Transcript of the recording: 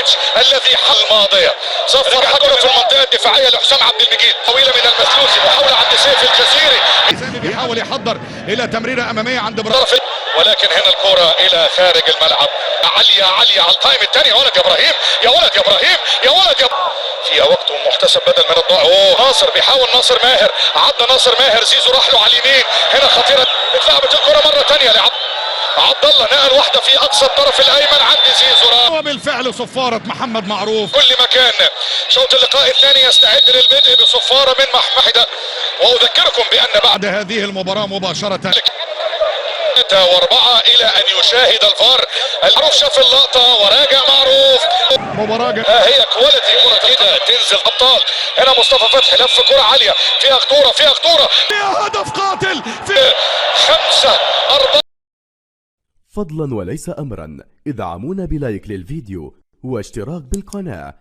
تاديتش الذي حل الماضيه صفر حكم في المنطقه الدفاعيه لحسام عبد المجيد، طويله من المسلوسي، محاوله عند سيف الجزيري، بيحاول يحضر الى تمريره اماميه عند برا، ولكن هنا الكره الى خارج الملعب، عاليه على التايم الثاني. يا ولد يا ابراهيم، يا ولد يا ابراهيم، يا ولد يا فيها وقت محتسب بدل من الضائع. اوه ناصر بيحاول، ناصر ماهر عدى، ناصر ماهر، زيزو راح له على اليمين، هنا خطيره، اتلعبت الكره مره ثانيه عبد الله، نقل واحده في اقصى الطرف الايمن عند زيزو، وبالفعل صفاره محمد معروف كل مكان. شوط اللقاء الثاني يستعد للبدء بصفاره من محمد، واذكركم بان بعد هذه المباراه مباشره 3 و4 الى ان يشاهد الفار. معروف شاف اللقطه وراجع معروف. مباراه هي كواليتي كره كده تنزل ابطال. هنا مصطفى فتحي لف كره عاليه، فيها خطوره، فيها هدف قاتل في 5-4. فضلا وليس أمرا ادعمونا بلايك للفيديو واشتراك بالقناة